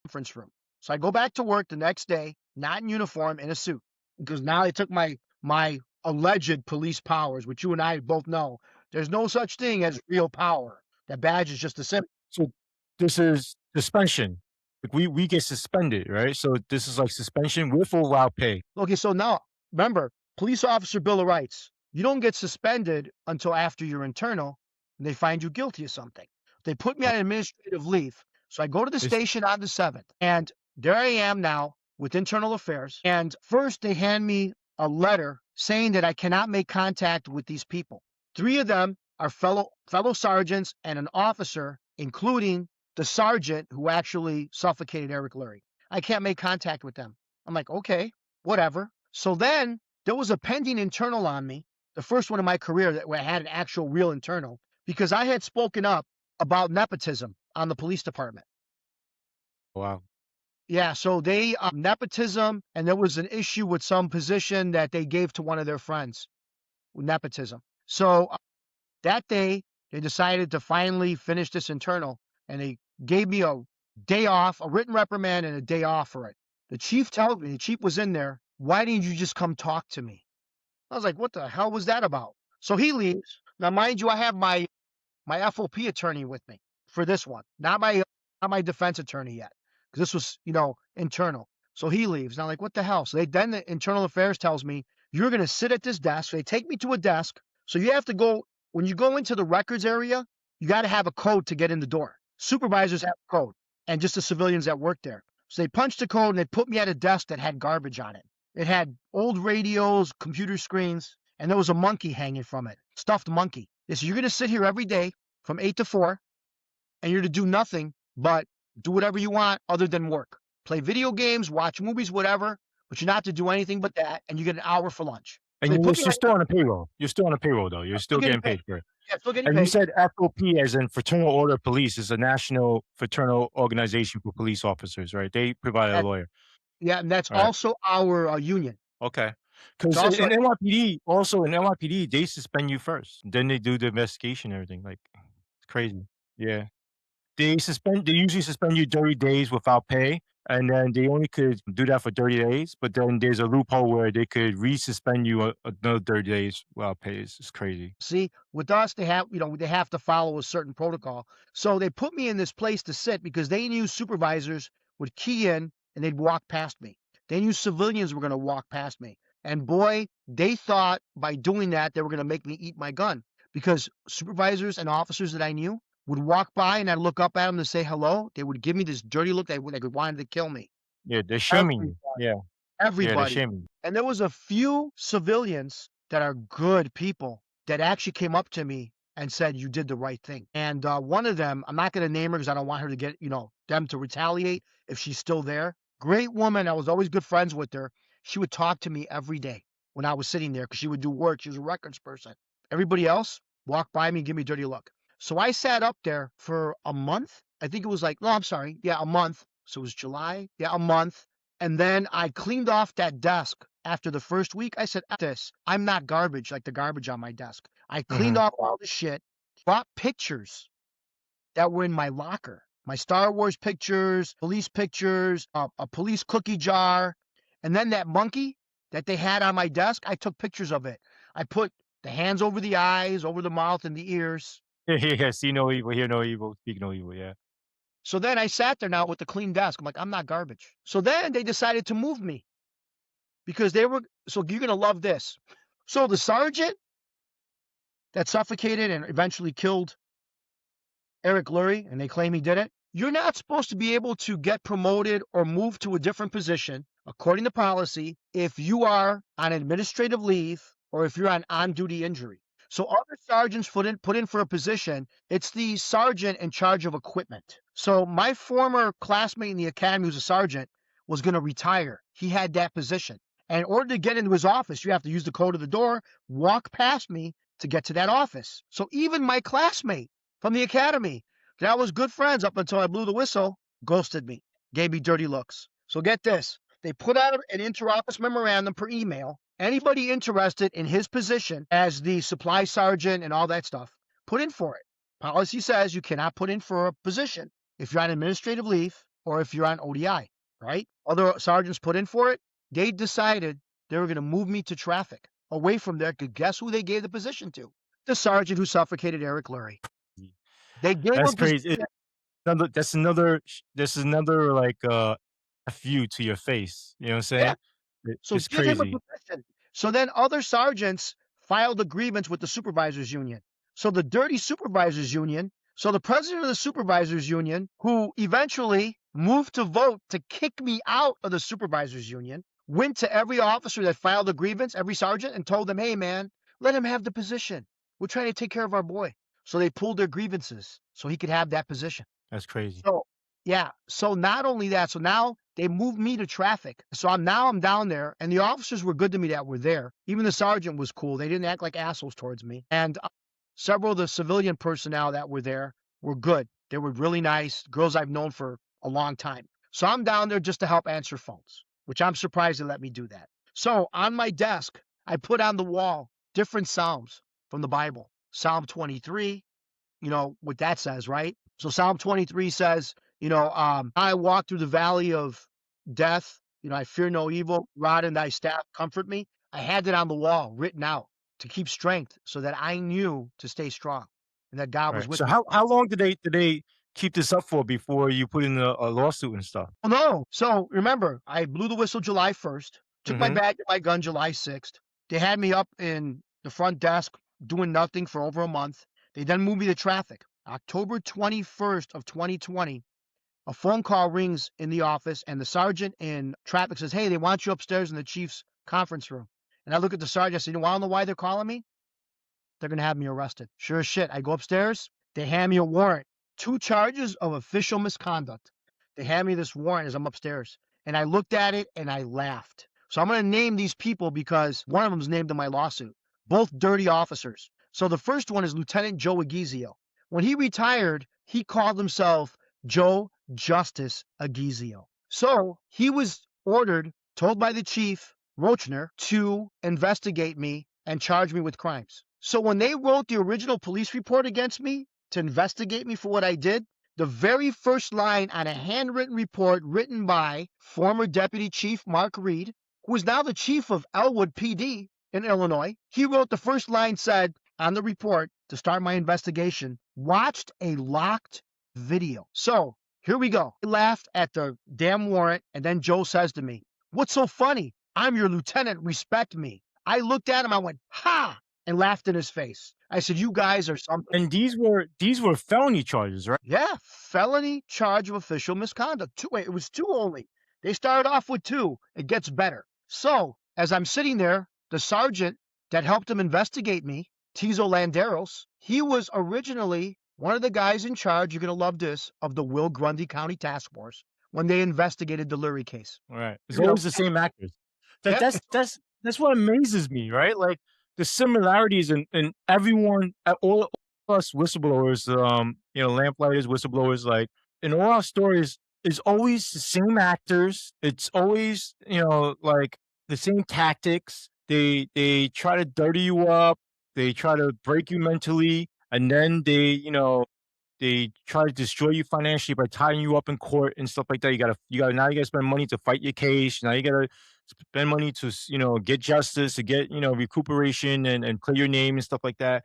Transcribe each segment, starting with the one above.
conference room. So I go back to work the next day, not in uniform, in a suit, because now they took my alleged police powers, which you and I both know. There's no such thing as real power. That badge is just a symbol. So this is suspension. Like we get suspended, right? So this is like suspension with or without pay. Okay, so now remember, police officer Bill of Rights. You don't get suspended until after your internal, and they find you guilty of something. They put me Uh, on administrative leave. So I go to the It's station on the 7th, and there I am now with internal affairs. And first, they hand me a letter saying that I cannot make contact with these people. 3 of them are fellow sergeants and an officer, including the sergeant who actually suffocated Eric Lurie. I can't make contact with them. I'm like, okay, whatever. So then there was a pending internal on me, the first one in my career that where I had an actual real internal, because I had spoken up about nepotism on the police department. wow. Yeah, so they nepotism, and there was an issue with some position that they gave to one of their friends with nepotism. So that day, they decided to finally finish this internal, and they gave me a day off, a written reprimand, and a day off for it. The chief told me, the chief was in there, why didn't you just come talk to me? I was like, what the hell was that about? So he leaves. Now, mind you, I have my FOP attorney with me for this one, not my defense attorney yet, because this was, internal. So he leaves. Now, like, what the hell? So then the internal affairs tells me, you're going to sit at this desk. So they take me to a desk. So you have to go, when you go into the records area, you got to have a code to get in the door. Supervisors have a code, and just the civilians that work there. So they punched the code and they put me at a desk that had garbage on it. It had old radios, computer screens, and there was a monkey hanging from it, stuffed monkey. They said, you're going to sit here every day from 8 to 4, and you're to do nothing but do whatever you want other than work. Play video games, watch movies, whatever, but you're not to do anything but that, and you get an hour for lunch. So And they you're, put me you're on, still on a payroll. You're still on a payroll though. You're still still getting getting paid. paid for it. Yeah, still getting And you paid. said FOP as in Fraternal Order of Police is a national fraternal organization for police officers, right? They provide a That, lawyer. yeah, and that's All right. also our union. Okay. It's Because also, in NYPD, also in NYPD, they suspend you first. Then they do the investigation and everything. Like it's crazy. Yeah. They usually suspend you 30 days without pay, and then they only could do that for 30 days, but then there's a loophole where they could resuspend you another 30 days without pay. It's crazy. see, with us, they have to follow a certain protocol. So they put me in this place to sit because they knew supervisors would key in and they'd walk past me. They knew civilians were going to walk past me. And boy, they thought by doing that, they were going to make me eat my gun because supervisors and officers that I knew would walk by and I'd look up at them to say hello. They would give me this dirty look. They wanted to kill me. Yeah, they're shaming Everybody. you. Yeah, yeah, they're Everybody. shaming you. And there was a few civilians that are good people that actually came up to me and said, you did the right thing. And one of them, I'm not going to name her because I don't want her to get, them to retaliate if she's still there. Great woman. I was always good friends with her. She would talk to me every day when I was sitting there because she would do work. She was a records person. Everybody else walked by me and give me a dirty look. So I sat up there for a month. I think it was like, no, I'm sorry. Yeah, a month. So it was July. Yeah, a month. And then I cleaned off that desk after the first week. I said, F this, I'm not garbage like the garbage on my desk. I cleaned Mhm. off all the shit, brought pictures that were in my locker, my Star Wars pictures, a police cookie jar. And then that monkey that they had on my desk, I took pictures of it. I put the hands over the eyes, over the mouth and the ears. Yeah, see no evil, hear no evil, speak no evil. Yeah. So then I sat there now with the clean desk. I'm like, I'm not garbage. So then they decided to move me because so you're going to love this. So the sergeant that suffocated and eventually killed Eric Lurie, and they claim he did it, you're not supposed to be able to get promoted or move to a different position, according to policy, if you are on administrative leave or if you're on on-duty injury. So other sergeants put in for a position. It's the sergeant in charge of equipment. So my former classmate in the academy who's a sergeant was going to retire. He had that position. And in order to get into his office, you have to use the code of the door, walk past me to get to that office. So even my classmate from the academy that I was good friends up until I blew the whistle ghosted me, gave me dirty looks. So get this. They put out an inter-office memorandum per email. Anybody interested in his position as the supply sergeant and all that stuff, put in for it. Policy says you cannot put in for a position if you're on administrative leave or if you're on ODI, right? Other sergeants put in for it. They decided they were going to move me to traffic away from there. Guess who they gave the position to? The sergeant who suffocated Eric Lurie. They gave That's him crazy. position. This is another like F you to your face. You know what I'm Yeah. saying? So It's give him a crazy. position. So then other sergeants filed a grievance with the supervisors union. So the dirty supervisors union, so the president of the supervisors union, who eventually moved to vote to kick me out of the supervisors union, went to every officer that filed a grievance, every sergeant, and told them, hey, man, let him have the position. We're trying to take care of our boy. So they pulled their grievances so he could have that position. That's crazy. So, yeah. So not only that, so now they moved me to traffic. So I'm down there, and the officers were good to me that were there. Even the sergeant was cool. They didn't act like assholes towards me. And several of the civilian personnel that were there were good. They were really nice, girls I've known for a long time. So I'm down there just to help answer phones, which I'm surprised they let me do that. So on my desk, I put on the wall different Psalms from the Bible. Psalm 23, you know what that says, right? So Psalm 23 says, I walk through the valley of death, I fear no evil, rod and thy staff comfort me. I had it on the wall written out to keep strength so that I knew to stay strong and that God was Right. with So me. how long did they keep this up for before you put in a lawsuit and stuff? Well, no. So remember, I blew the whistle July 1st, took my Mhm. bag and my gun July 6th. They had me up in the front desk doing nothing for over a month. They then moved me to traffic. October 21st of 2020, a phone call rings in the office, and the sergeant in traffic says, hey, they want you upstairs in the chief's conference room. And I look at the sergeant, I said, I don't know why they're calling me. They're going to have me arrested. Sure as shit. I go upstairs. They hand me a warrant, 2 charges of official misconduct. They hand me this warrant as I'm upstairs. And I looked at it and I laughed. So I'm going to name these people because one of them is named in my lawsuit. Both dirty officers. So the first one is Lieutenant Joe Aguizio. When he retired, he called himself Joe Justice Aguizio. So he was ordered, told by the chief, Rochner, to investigate me and charge me with crimes. So when they wrote the original police report against me to investigate me for what I did, the very first line on a handwritten report written by former Deputy Chief Mark Reed, who is now the chief of Elwood PD in Illinois, he wrote the first line said on the report to start my investigation, watched a locked video. So here we go. I laughed at the damn warrant, and then Joe says to me, what's so funny? I'm your lieutenant, respect me. I looked at him, I went, ha! And laughed in his face. I said, you guys are something. And these were felony charges, right? Yeah, felony charge of official misconduct. Wait, it was two only. They started off with two. It gets better. So, as I'm sitting there, the sergeant that helped him investigate me, Tizo Landeros, he was originally one of the guys in charge, you're going to love this, of the Will Grundy County Task Force when they investigated the Lurie case. Right. It's You know, always the same actors. That yep, that's what amazes me, right? Like the similarities in everyone, all us whistleblowers, lamplighters, whistleblowers, like in all our stories, it's always the same actors. It's always, like the same tactics. They try to dirty you up. They try to break you mentally, and then they try to destroy you financially by tying you up in court and stuff like that. You gotta spend money to fight your case. Now you gotta spend money to get justice, to get recuperation and clear your name and stuff like that.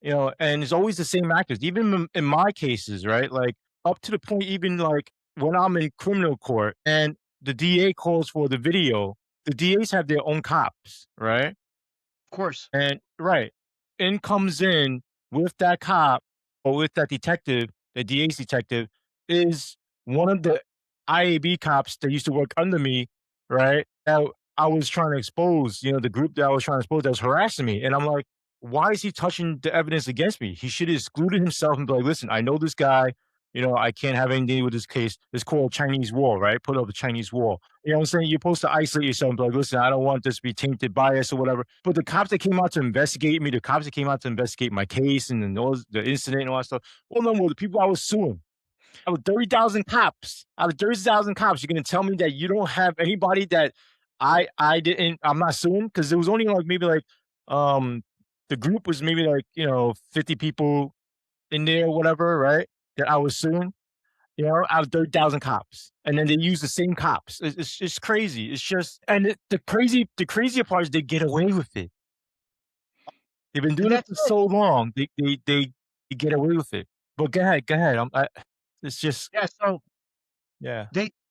And it's always the same actors. Even in my cases, right? Like up to the point, even like when I'm in criminal court and the DA calls for the video, the DAs have their own cops, right? of course. And right, in comes in with that cop or with that detective, the DA's detective, is one of the IAB cops that used to work under me, right? That I was trying to expose, the group that I was trying to expose that was harassing me. And I'm like, why is he touching the evidence against me? He should have excluded himself and be like, listen, I know this guy. I can't have anything with this case. It's called Chinese wall, right? Put up the Chinese wall. You know what I'm saying? You're supposed to isolate yourself and be like, listen, I don't want this to be tainted bias or whatever. But the cops that came out to investigate me, the cops that came out to investigate my case and then the incident and all that stuff, all of them were the people I was suing. Out of 30,000 cops, you're gonna tell me that you don't have anybody that I'm not suing? Because there was only like maybe like the group was maybe like 50 people in there or whatever, right? That I was suing. you know, out of 30,000 cops, and then they use the same cops. It's just crazy. It's just, and the crazier part is they get away with it. They've been And doing it that's for it. so long. They get away with it. But go ahead. It's just Yeah, so yeah.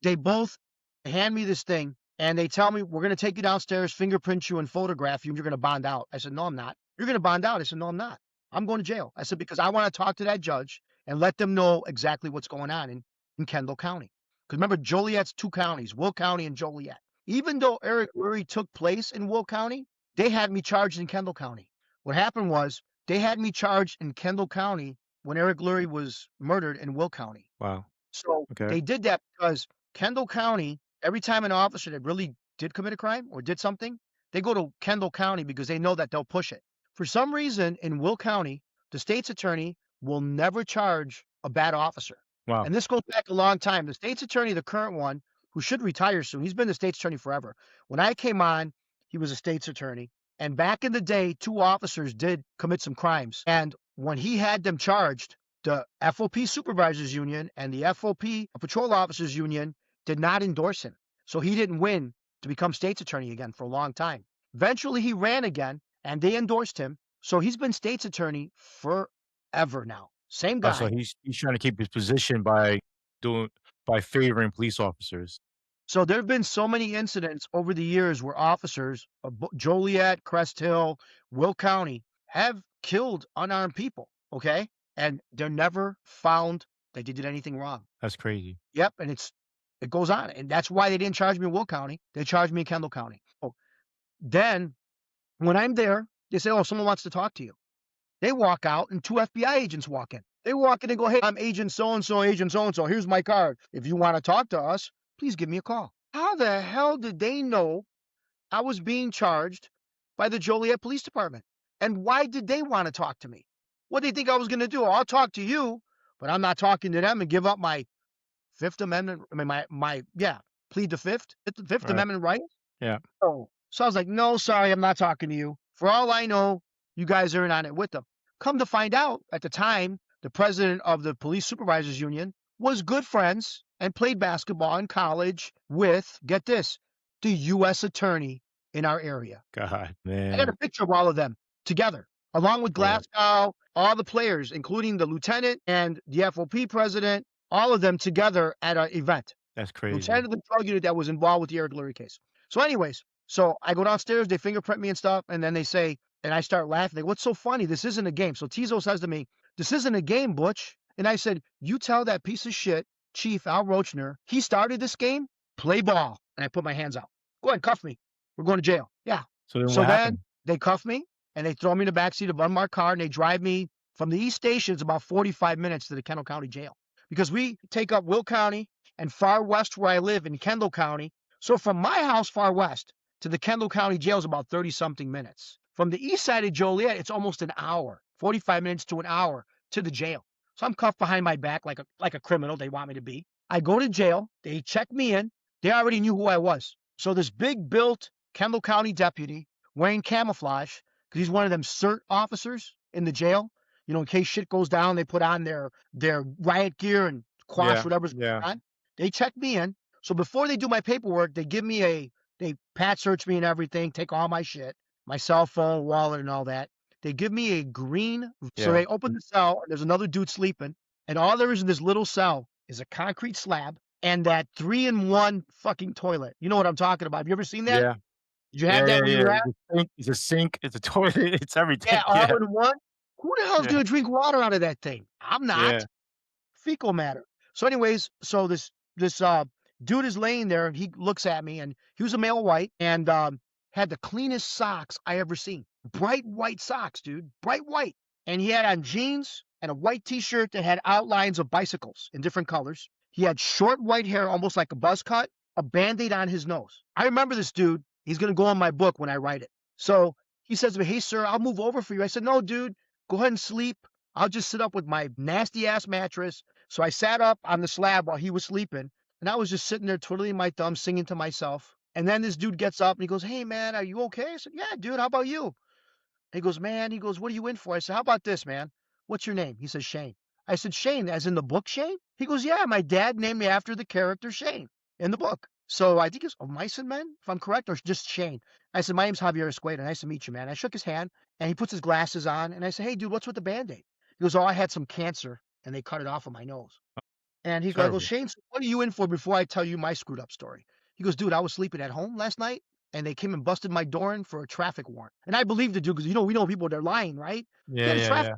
they both hand me this thing and they tell me, "We're gonna take you downstairs, fingerprint you, and photograph you, and you're gonna bond out." I said, "No, I'm not." "You're gonna bond out." I said, "No, I'm not. I'm going to jail." I said, "Because I wanna talk to that judge and let them know exactly what's going on in Kendall County." Because remember, Joliet's 2 counties, Will County and Joliet. Even though Eric Lurie took place in Will County, they had me charged in Kendall County. What happened was they had me charged in Kendall County when Eric Lurie was murdered in Will County. Wow. So Okay. they did that because Kendall County, every time an officer that really did commit a crime or did something, they go to Kendall County because they know that they'll push it. For some reason, in Will County, the state's attorney will never charge a bad officer. Wow. And this goes back a long time. The state's attorney, the current one, who should retire soon, he's been the state's attorney forever. When I came on, he was a state's attorney. And back in the day, 2 officers did commit some crimes. And when he had them charged, the FOP Supervisors Union and the FOP Patrol Officers Union did not endorse him. So he didn't win to become state's attorney again for a long time. Eventually, he ran again and they endorsed him. So he's been state's attorney forever now. Same So guy. he's trying to keep his position doing by favoring police officers. So there have been so many incidents over the years where officers of Joliet, Crest Hill, Will County have killed unarmed people. Okay. And they're never found that they did anything wrong. That's crazy. Yep, and it goes on, and that's why they didn't charge me in Will County. They charged me in Kendall County. Oh, then when I'm there, they say, "Oh, someone wants to talk to you." They walk out, and 2 FBI agents walk in. They walk in and go, "Hey, I'm Agent so and so, Agent so and so. Here's my card. If you want to talk to us, please give me a call." How the hell did they know I was being charged by the Joliet Police Department? And why did they want to talk to me? What do they think I was going to do? I'll talk to you, but I'm not talking to them and give up my Fifth Amendment, I mean, yeah, plead the Fifth Right. Amendment right? Yeah. So I was like, "No, sorry, I'm not talking to you. For all I know, you guys are in on it with them." Come to find out, at the time, the president of the Police Supervisors Union was good friends and played basketball in college with, get this, the U.S. attorney in our area. God, I got man. a picture of all of them together, along with Yeah. Glasgow, all the players, including the lieutenant and the FOP president, all of them together at an event. That's crazy. Lieutenant of the drug unit that was involved with the Eric Lurie case. So, anyways, so I go downstairs, they fingerprint me and stuff, and then they say, and I start laughing. They go, "What's so funny? This isn't a game." So Tizo says to me, "This isn't a game, Butch." And I said, "You tell that piece of shit, Chief Al Roachner, he started this game, play ball." And I put my hands out. "Go ahead, cuff me. We're going to jail." Yeah. So then So what then happened? they cuff me and they throw me in the backseat of an unmarked car and they drive me from the East Station. It's about 45 minutes to the Kendall County Jail because we take up Will County and far west where I live in Kendall County. So from my house far west to the Kendall County Jail is about 30 something minutes. From the east side of Joliet, it's almost an hour, 45 minutes to an hour to the jail. So I'm cuffed behind my back like a criminal they want me to be. I go to jail. They check me in. They already knew who I was. So this big built Kendall County deputy wearing camouflage because he's one of them CERT officers in the jail. You know, in case shit goes down, they put on their riot gear and quash Yeah. whatever's Yeah. going on. They check me in. So before they do my paperwork, they pat search me and everything, take all my shit, my cell phone, wallet, and all that. They give me a green. So Yeah. they open the cell. And there's another dude sleeping, and all there is in this little cell is a concrete slab and that 3-in-1 fucking toilet. You know what I'm talking about? Have you ever seen that? Yeah. Did you have Yeah, that yeah, where you yeah. were at? It's a sink, it's a toilet, it's Yeah, everything. Yeah. all in one. Who the hell is Yeah. gonna drink water out of that thing? I'm Yeah. not. Fecal matter. So anyways, so this dude is laying there and he looks at me and he was a male white and had the cleanest socks I ever seen. Bright white socks, dude. Bright white. And he had on jeans and a white t-shirt that had outlines of bicycles in different colors. He had short white hair, almost like a buzz cut, a band-aid on his nose. I remember this dude. He's gonna go in my book when I write it. So he says to me, "Hey sir, I'll move over for you." I said, "No, dude, go ahead and sleep. I'll just sit up with my nasty ass mattress." So I sat up on the slab while he was sleeping, and I was just sitting there twiddling my thumbs, singing to myself. And then this dude gets up and he goes, "Hey man, are you okay?" I said, "Yeah, dude, how about you?" He goes, "Man," he goes, "what are you in for?" I said, "How about this, man? What's your name?" He says, "Shane." I said, Shane, as in the book Shane? He goes, yeah, my dad named me after the character Shane in the book. So I think it's Mice and Men, if I'm correct, or just Shane. I said, my name's Javier Esqueda. Nice to meet you, man. I shook his hand and he puts his glasses on and I said, hey, dude, what's with the Band-Aid? He goes, oh, I had some cancer and they cut it off of my nose. And I go, Terrible. Shane, so what are you in for before I tell you my screwed up story? He goes, dude, I was sleeping at home last night and they came and busted my door in for a traffic warrant. And I believe the dude because we know people they're lying, right? He Yeah, had a yeah, traffic yeah.